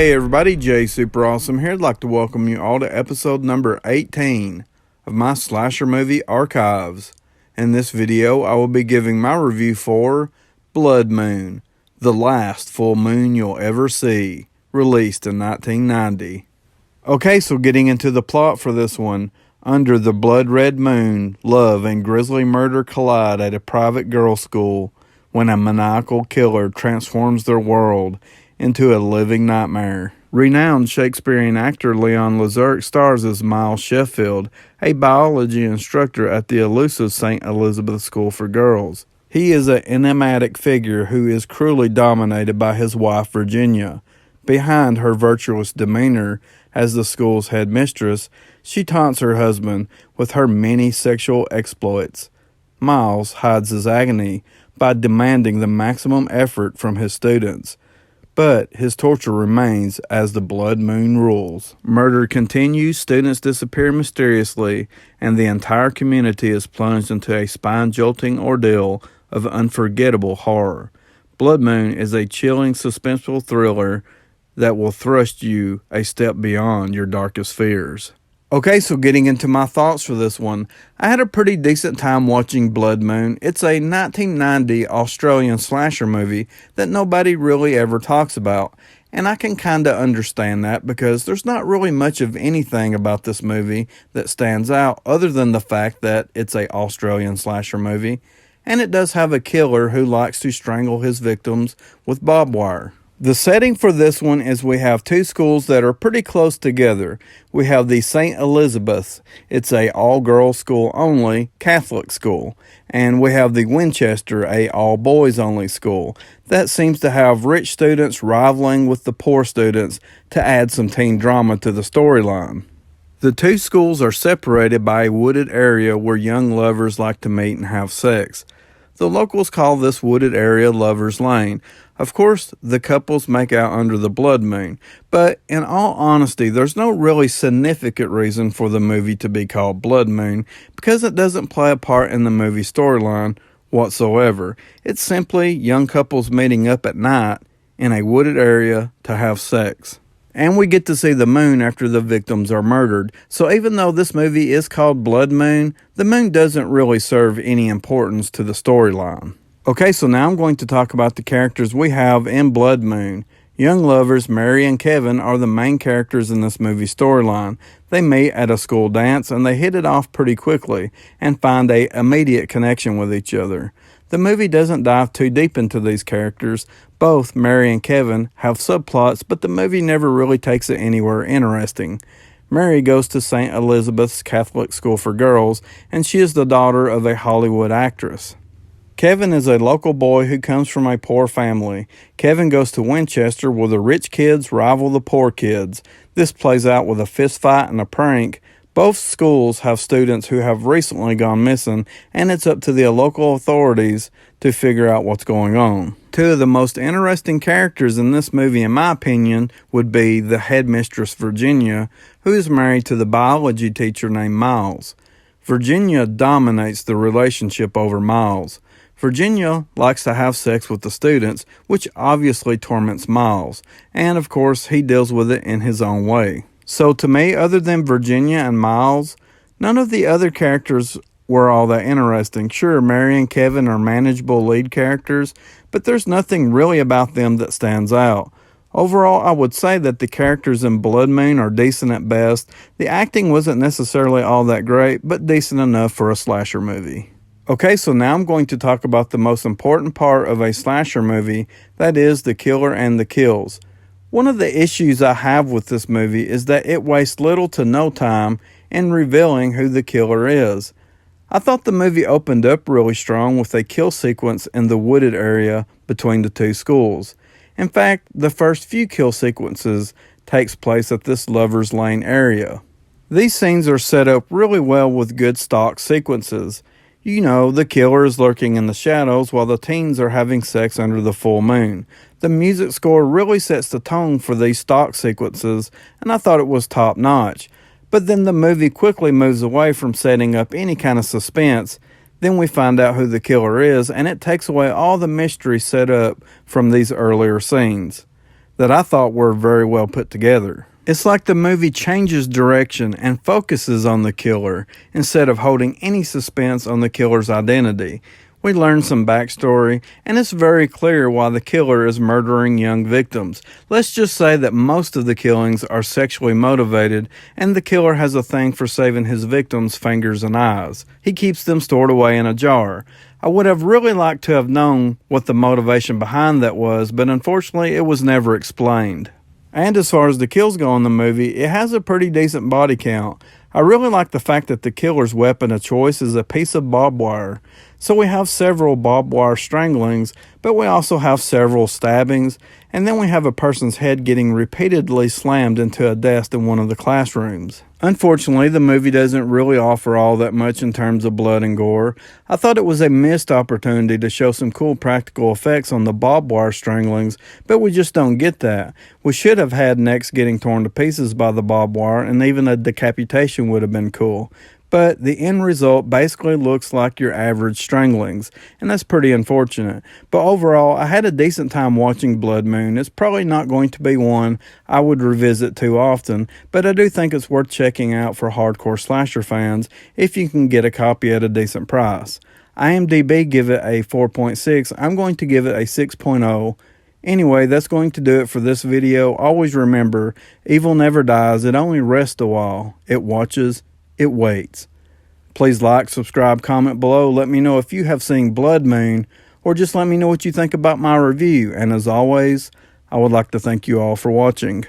Hey everybody, Jay Super Awesome here. I'd like to welcome you all to episode number 18 of my slasher movie archives. In this video, I will be giving my review for Bloodmoon, the last full moon you'll ever see, released in 1990. Okay, so getting into the plot for this one. Under the blood-red moon, love and grisly murder collide at a private girls' school when a maniacal killer transforms their world into a living nightmare. Renowned Shakespearean actor Leon Lazark stars as Miles Sheffield, a biology instructor at the elusive St. Elizabeth School for Girls. He is an enigmatic figure who is cruelly dominated by his wife Virginia. Behind her virtuous demeanor as the school's headmistress, she taunts her husband with her many sexual exploits. Miles hides his agony by demanding the maximum effort from his students. But his torture remains as the blood moon rules. Murder continues, students disappear mysteriously, and the entire community is plunged into a spine-jolting ordeal of unforgettable horror. Bloodmoon is a chilling, suspenseful thriller that will thrust you a step beyond your darkest fears. Okay, so getting into my thoughts for this one. I had a pretty decent time watching Bloodmoon. It's a 1990 Australian slasher movie that nobody really ever talks about. And I can kinda understand that because there's not really much of anything about this movie that stands out other than the fact that it's a Australian slasher movie. And it does have a killer who likes to strangle his victims with barbed wire. The setting for this one is we have two schools that are pretty close together. We have the St. Elizabeth's. It's a all-girls school only Catholic school. And we have the Winchester, a all-boys only school. That seems to have rich students rivaling with the poor students to add some teen drama to the storyline. The two schools are separated by a wooded area where young lovers like to meet and have sex. The locals call this wooded area Lover's Lane. Of course, the couples make out under the blood moon, but in all honesty, there's no really significant reason for the movie to be called Blood Moon because it doesn't play a part in the movie storyline whatsoever. It's simply young couples meeting up at night in a wooded area to have sex. And we get to see the moon after the victims are murdered. So even though this movie is called Blood Moon, the moon doesn't really serve any importance to the storyline. Okay, so now I'm going to talk about the characters we have in Blood Moon. Young lovers Mary and Kevin are the main characters in this movie storyline. They meet at a school dance and they hit it off pretty quickly and find an immediate connection with each other. The movie doesn't dive too deep into these characters. Both Mary and Kevin have subplots, but the movie never really takes it anywhere interesting. Mary goes to St. Elizabeth's Catholic School for Girls, and she is the daughter of a Hollywood actress. Kevin is a local boy who comes from a poor family. Kevin goes to Winchester where the rich kids rival the poor kids. This plays out with a fist fight and a prank. Both schools have students who have recently gone missing, and it's up to the local authorities to figure out what's going on. Two of the most interesting characters in this movie, in my opinion, would be the headmistress Virginia, who is married to the biology teacher named Miles. Virginia dominates the relationship over Miles. Virginia likes to have sex with the students, which obviously torments Miles, and of course he deals with it in his own way. So to me, other than Virginia and Miles, none of the other characters were all that interesting. Sure, Mary and Kevin are manageable lead characters, but there's nothing really about them that stands out. Overall, I would say that the characters in Blood Moon are decent at best. The acting wasn't necessarily all that great, but decent enough for a slasher movie. Okay, so now I'm going to talk about the most important part of a slasher movie, that is the killer and the kills. One of the issues I have with this movie is that it wastes little to no time in revealing who the killer is. I thought the movie opened up really strong with a kill sequence in the wooded area between the two schools. In fact, the first few kill sequences takes place at this Lover's Lane area. These scenes are set up really well with good stock sequences. You know, the killer is lurking in the shadows while the teens are having sex under the full moon. The music score really sets the tone for these stock sequences, and I thought it was top notch. But then the movie quickly moves away from setting up any kind of suspense. Then we find out who the killer is, and it takes away all the mystery set up from these earlier scenes. that I thought were very well put together. It's like the movie changes direction and focuses on the killer instead of holding any suspense on the killer's identity. We learn some backstory, and it's very clear why the killer is murdering young victims. Let's just say that most of the killings are sexually motivated, and the killer has a thing for saving his victims' fingers and eyes. He keeps them stored away in a jar. I would have really liked to have known what the motivation behind that was, but unfortunately it was never explained. And as far as the kills go in the movie, it has a pretty decent body count. I really like the fact that the killer's weapon of choice is a piece of barbed wire. So we have several barbed wire stranglings, but we also have several stabbings, and then we have a person's head getting repeatedly slammed into a desk in one of the classrooms. Unfortunately, the movie doesn't really offer all that much in terms of blood and gore. I thought it was a missed opportunity to show some cool practical effects on the barbed wire stranglings, but we just don't get that. We should have had necks getting torn to pieces by the barbed wire, and even a decapitation would have been cool. But the end result basically looks like your average stranglings, and that's pretty unfortunate. But overall, I had a decent time watching Bloodmoon. It's probably not going to be one I would revisit too often, but I do think it's worth checking out for hardcore slasher fans if you can get a copy at a decent price. IMDb give it a 4.6. I'm going to give it a 6.0. Anyway, that's going to do it for this video. Always remember, evil never dies. It only rests a while. It watches. It waits. Please like, subscribe, comment below. Let me know if you have seen Bloodmoon, or just let me know what you think about my review. And as always, I would like to thank you all for watching.